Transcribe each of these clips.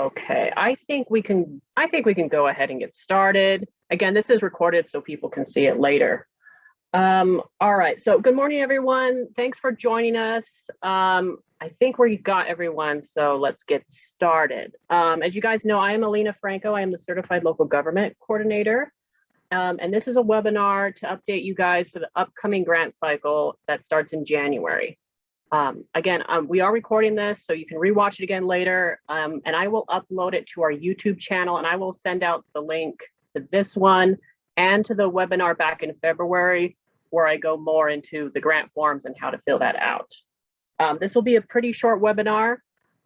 Okay, I think we can go ahead and get started. Again, this is recorded so people can see it later. All right, so good morning, everyone. Thanks for joining us. I think we got everyone, so let's get started. As you guys know, I am Alina Franco. I am the Certified Local Government Coordinator. And this is a webinar to update you guys for the upcoming grant cycle that starts in January. Again, we are recording this, so you can rewatch it again later, and I will upload it to our YouTube channel, and I will send out the link to this one and to the webinar back in February, where I go more into the grant forms and how to fill that out. This will be a pretty short webinar,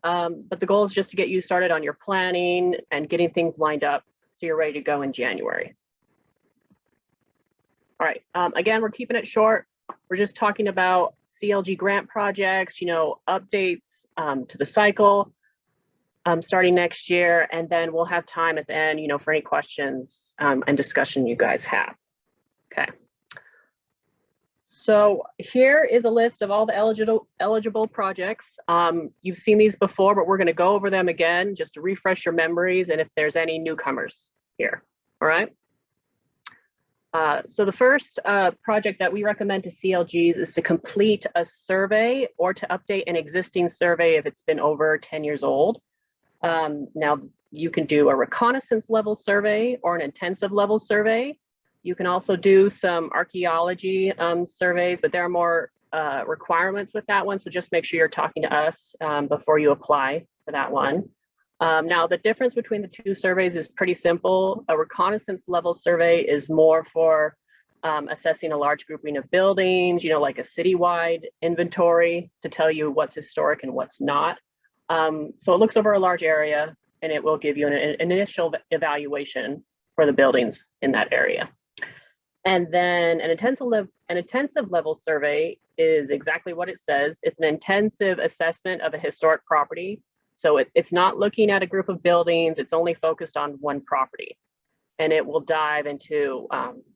but the goal is just to get you started on your planning and getting things lined up so you're ready to go in January. All right, again, we're keeping it short. We're just talking about CLG grant projects, updates to the cycle starting next year, and then we'll have time at the end, for any questions and discussion you guys have. Okay. So here is a list of all the eligible projects. You've seen these before, but we're going to go over them again just to refresh your memories and if there's any newcomers here. All right. So the first project that we recommend to CLGs is to complete a survey or to update an existing survey if it's been over 10 years old. Now, you can do a reconnaissance level survey or an intensive level survey. You can also do some archaeology surveys, but there are more requirements with that one. So just make sure you're talking to us before you apply for that one. Now, the difference between the two surveys is pretty simple. A reconnaissance level survey is more for assessing a large grouping of buildings, like a citywide inventory to tell you what's historic and what's not. So it looks over a large area and it will give you an initial evaluation for the buildings in that area. And then an intensive level survey is exactly what it says. It's an intensive assessment of a historic property. So it's not looking at a group of buildings, it's only focused on one property. And it will dive into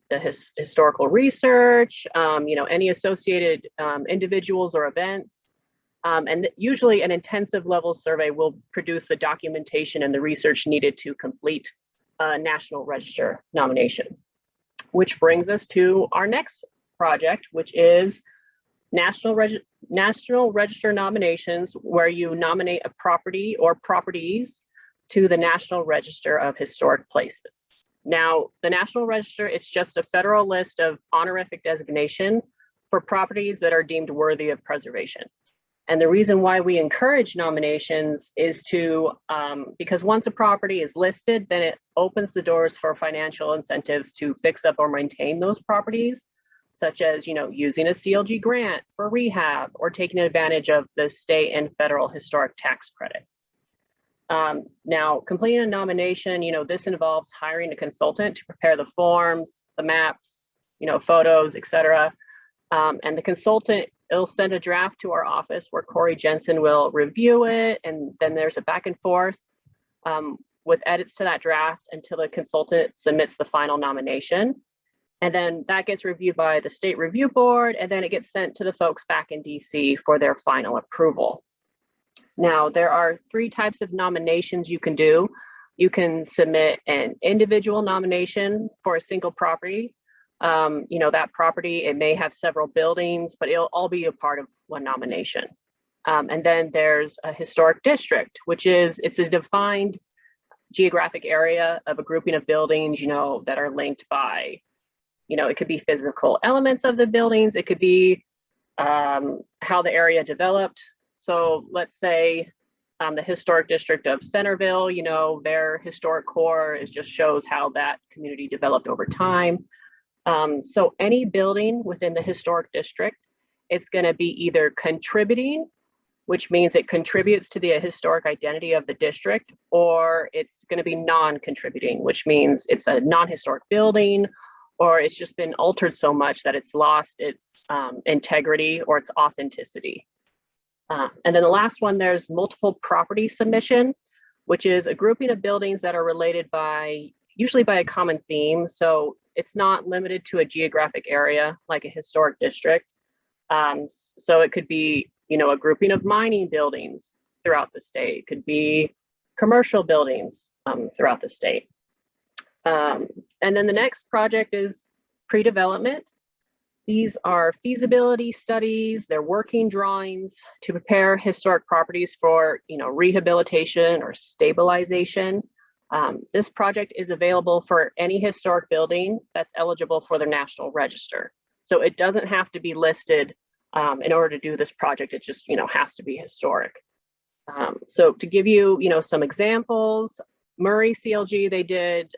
the historical research, any associated individuals or events. And usually an intensive level survey will produce the documentation and the research needed to complete a National Register nomination. Which brings us to our next project, which is National Register nominations, where you nominate a property or properties to the National Register of Historic Places. Now, the National Register, it's just a federal list of honorific designation for properties that are deemed worthy of preservation. And the reason why we encourage nominations is because once a property is listed, then it opens the doors for financial incentives to fix up or maintain those properties, such as, using a CLG grant for rehab or taking advantage of the state and federal historic tax credits. Now, completing a nomination, this involves hiring a consultant to prepare the forms, the maps, photos, etc. And the consultant, it'll send a draft to our office where Corey Jensen will review it. And then there's a back and forth with edits to that draft until the consultant submits the final nomination. And then that gets reviewed by the State Review Board, and then it gets sent to the folks back in DC for their final approval. Now, there are 3 types of nominations you can do. You can submit an individual nomination for a single property. That property, it may have several buildings, but it'll all be a part of one nomination. And then there's a historic district, it's a defined geographic area of a grouping of buildings, that are linked by, it could be physical elements of the buildings. It could be how the area developed. So let's say the historic district of Centerville, their historic core just shows how that community developed over time. So any building within the historic district, it's going to be either contributing, which means it contributes to the historic identity of the district, or it's going to be non-contributing, which means it's a non-historic building, or it's just been altered so much that it's lost its integrity or its authenticity. And then the last one, there's multiple property submission, which is a grouping of buildings that are related usually by a common theme. So it's not limited to a geographic area like a historic district. So it could be, a grouping of mining buildings throughout the state. It could be commercial buildings throughout the state. And then the next project is pre-development. These are feasibility studies, they're working drawings to prepare historic properties for, rehabilitation or stabilization. This project is available for any historic building that's eligible for the National Register. So it doesn't have to be listed in order to do this project. It just, has to be historic. So to give you, some examples, Murray CLG, they did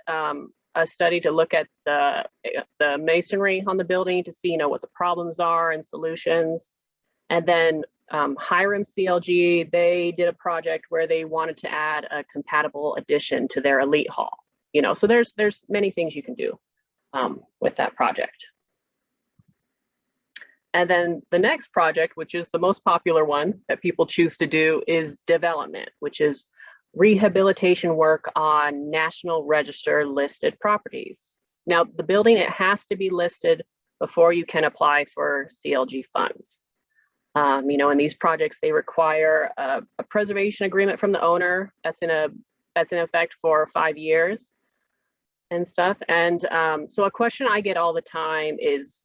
a study to look at the masonry on the building to see, what the problems are and solutions. And then Hiram CLG, they did a project where they wanted to add a compatible addition to their elite hall. So there's many things you can do with that project. And then the next project, which is the most popular one that people choose to do, is development, which is rehabilitation work on National Register listed properties. Now, the building, it has to be listed before you can apply for CLG funds. In these projects, they require a preservation agreement from the owner that's in effect for 5 years and stuff. And so a question I get all the time is,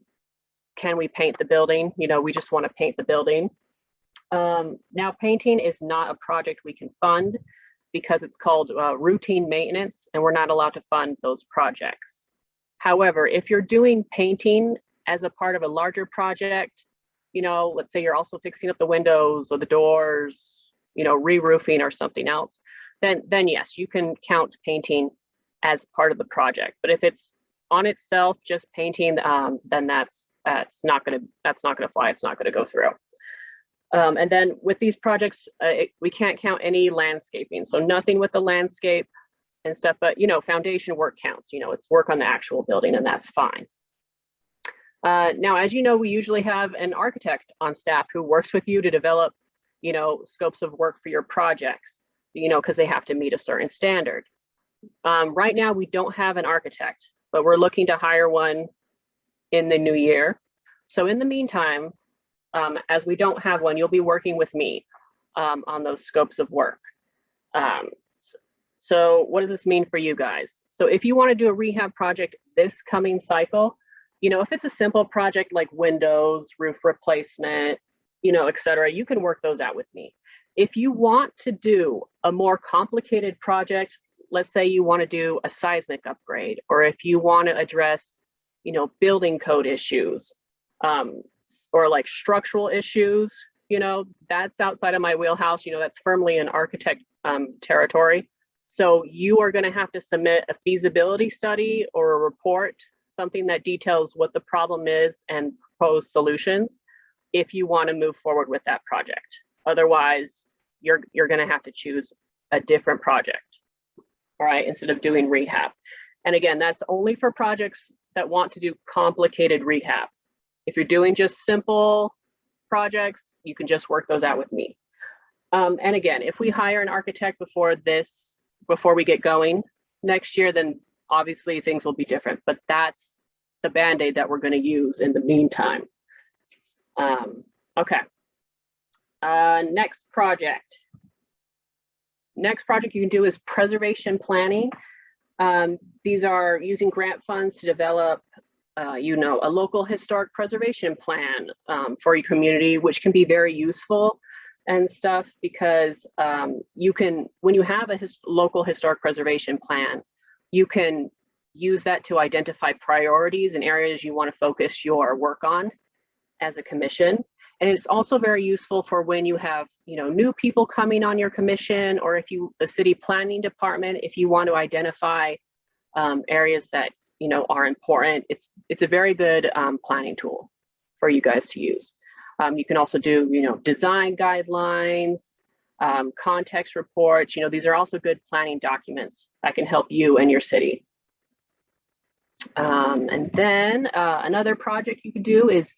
can we paint the building? We just want to paint the building. Now, painting is not a project we can fund because it's called routine maintenance, and we're not allowed to fund those projects. However, if you're doing painting as a part of a larger project, let's say you're also fixing up the windows or the doors, re-roofing or something else, then yes, you can count painting as part of the project. But if it's on itself, just painting, then that's not going to fly. It's not going to go through. And then with these projects, we can't count any landscaping. So nothing with the landscape and stuff, but, foundation work counts. It's work on the actual building, and that's fine. Now, as you know, we usually have an architect on staff who works with you to develop, scopes of work for your projects, because they have to meet a certain standard. Right now, we don't have an architect, but we're looking to hire one in the new year. So in the meantime, as we don't have one, you'll be working with me on those scopes of work. So what does this mean for you guys? So if you want to do a rehab project this coming cycle, if it's a simple project like windows, roof replacement, et cetera, you can work those out with me. If you want to do a more complicated project, let's say you want to do a seismic upgrade, or if you want to address, building code issues, or like structural issues, that's outside of my wheelhouse. That's firmly in architect territory. So you are going to have to submit a feasibility study or a report, something that details what the problem is and propose solutions if you want to move forward with that project. Otherwise, you're going to have to choose a different project, all right, instead of doing rehab. And again, that's only for projects that want to do complicated rehab. If you're doing just simple projects, you can just work those out with me. And again, if we hire an architect before we get going next year, then obviously things will be different, but that's the Band-Aid that we're going to use in the meantime. Okay. Next project you can do is preservation planning. These are using grant funds to develop a local historic preservation plan for your community, which can be very useful and stuff because when you have a local historic preservation plan, you can use that to identify priorities and areas you want to focus your work on as a commission. And it's also very useful for when you have, new people coming on your commission, or if the city planning department, if you want to identify areas that, are important. It's a very good planning tool for you guys to use. You can also do, design guidelines, context reports. These are also good planning documents that can help you and your city. And then another project you can do is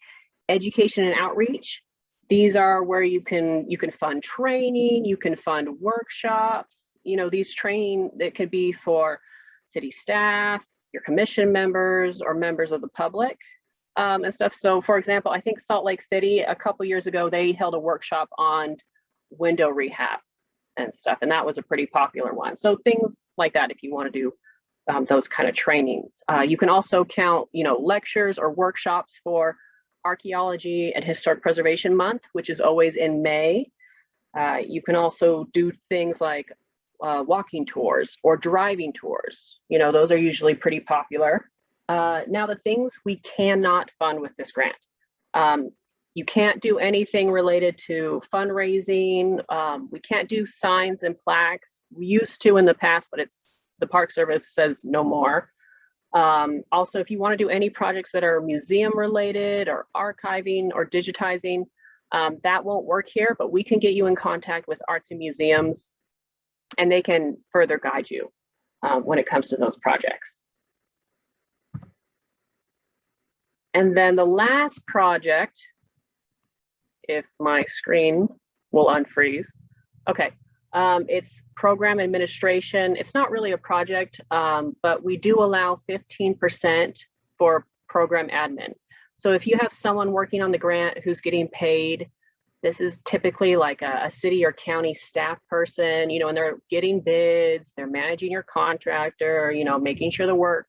education and outreach. These are where you can fund training, you can fund workshops. These training that could be for city staff, your commission members, or members of the public and stuff. So for example, I think Salt Lake City a couple years ago, they held a workshop on window rehab. and stuff. And that was a pretty popular one. So things like that, if you want to do those kind of trainings. You can also count, lectures or workshops for Archaeology and Historic Preservation Month, which is always in May. You can also do things like walking tours or driving tours. Those are usually pretty popular. Now, the things we cannot fund with this grant. You can't do anything related to fundraising. We can't do signs and plaques. We used to in the past, but the Park Service says no more. Also, if you want to do any projects that are museum related or archiving or digitizing, that won't work here, but we can get you in contact with arts and museums, and they can further guide you when it comes to those projects. And then the last project, if my screen will unfreeze. Okay, it's program administration. It's not really a project, but we do allow 15% for program admin. So if you have someone working on the grant who's getting paid, this is typically like a city or county staff person, and they're getting bids, they're managing your contractor, making sure the work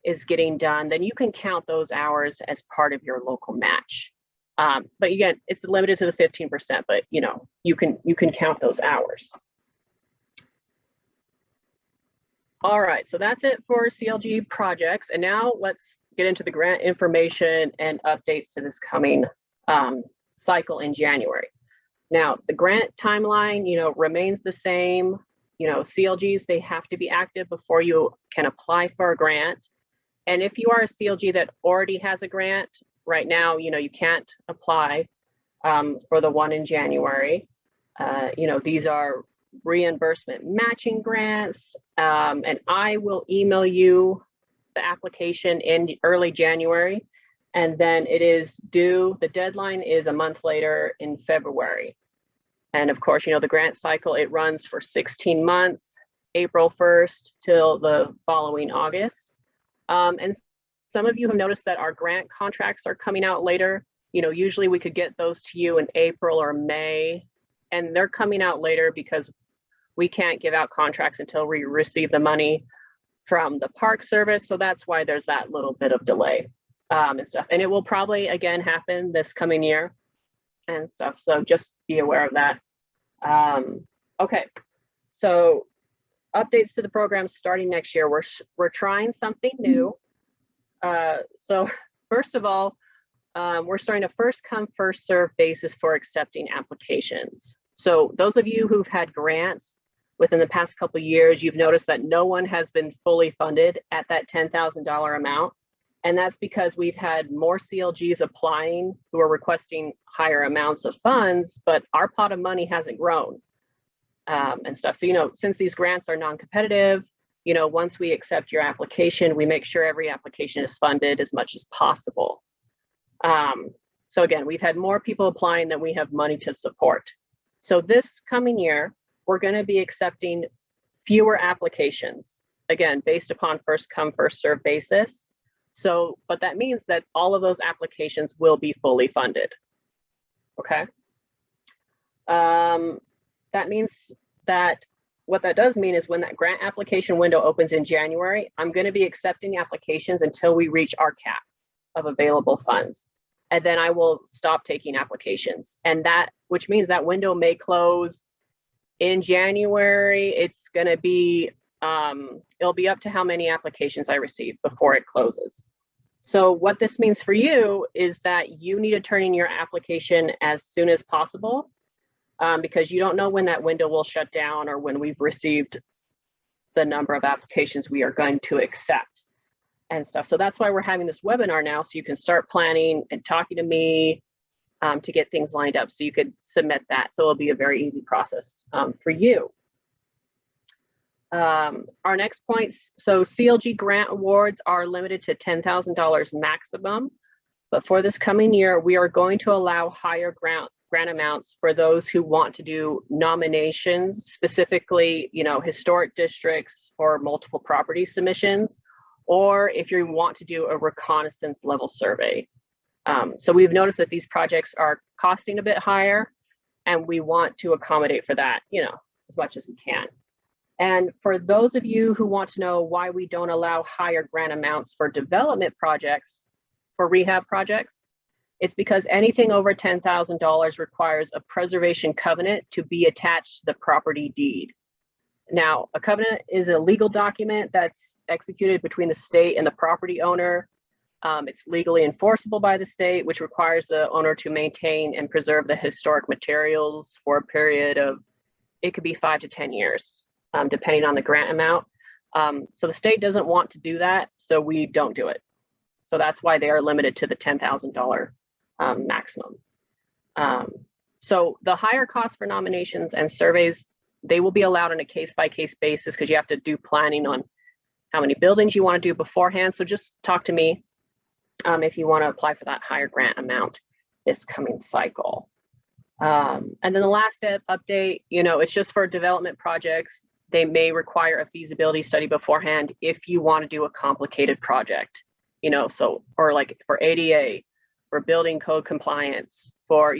is getting done, then you can count those hours as part of your local match. But again, it's limited to the 15%, but you can count those hours. All right, so that's it for CLG projects. And now let's get into the grant information and updates to this coming cycle in January. Now, the grant timeline, remains the same. CLGs, they have to be active before you can apply for a grant. And if you are a CLG that already has a grant, right now, you can't apply for the one in January. These are reimbursement matching grants, and I will email you the application in early January, and then it is due, the deadline is a month later in February. And of course, the grant cycle, it runs for 16 months, April 1st till the following August. And some of you have noticed that our grant contracts are coming out later. Usually we could get those to you in April or May, and they're coming out later because we can't give out contracts until we receive the money from the Park Service. So that's why there's that little bit of delay and stuff. And it will probably, again, happen this coming year and stuff. So just be aware of that. Okay, so updates to the program starting next year. We're trying something new. So first of all, we're starting a first come, first serve basis for accepting applications. So those of you who've had grants within the past couple of years, you've noticed that no one has been fully funded at that $10,000 amount. And that's because we've had more CLGs applying who are requesting higher amounts of funds, but our pot of money hasn't grown and stuff. So, since these grants are non-competitive, once we accept your application, we make sure every application is funded as much as possible. So again, we've had more people applying than we have money to support. So this coming year, we're going to be accepting fewer applications, again, based upon first come, first serve basis. So, but that means that all of those applications will be fully funded. Okay. That means that what that does mean is when that grant application window opens in January, I'm going to be accepting the applications until we reach our cap of available funds. And then I will stop taking applications. And which means that window may close in January. It's going to be, it'll be up to how many applications I receive before it closes. So what this means for you is that you need to turn in your application as soon as possible. Because you don't know when that window will shut down or when we've received the number of applications we are going to accept and stuff. So that's why we're having this webinar now, so you can start planning and talking to me to get things lined up so you could submit that. So it'll be a very easy process for you. Our next point, so CLG grant awards are limited to $10,000 maximum, but for this coming year, we are going to allow higher grant amounts for those who want to do nominations, specifically, historic districts or multiple property submissions, or if you want to do a reconnaissance level survey. So we've noticed that these projects are costing a bit higher, and we want to accommodate for that. as much as we can. And for those of you who want to know why we don't allow higher grant amounts for development projects, for rehab projects, it's because anything over $10,000 requires a preservation covenant to be attached to the property deed. Now, a covenant is a legal document that's executed between the state and the property owner. It's legally enforceable by the state, which requires the owner to maintain and preserve the historic materials for a period of, it could be 5 to 10 years. Depending on the grant amount. So the state doesn't want to do that, so we don't do it. So that's why they are limited to the $10,000 maximum. So the higher cost for nominations and surveys, they will be allowed on a case-by-case basis because you have to do planning on how many buildings you want to do beforehand. So just talk to me if you want to apply for that higher grant amount this coming cycle. And then the last step update, it's just for development projects. They may require a feasibility study beforehand if you want to do a complicated project, so, or like for ADA, for building code compliance, for,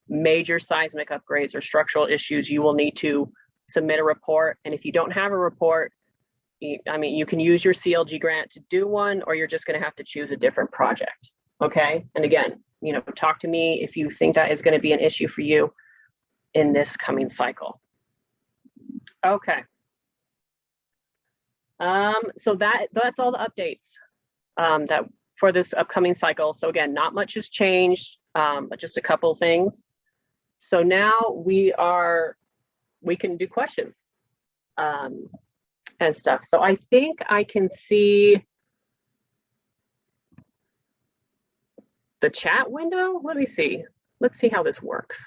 major seismic upgrades or structural issues, you will need to submit a report. And if you don't have a report, you can use your CLG grant to do one, or you're just going to have to choose a different project. Okay. And again, talk to me if you think that is going to be an issue for you in this coming cycle. Okay. So that's all the updates that for this upcoming cycle. So again, not much has changed, but just a couple of things. So now we can do questions and stuff. So I think I can see the chat window. Let me see. Let's see how this works.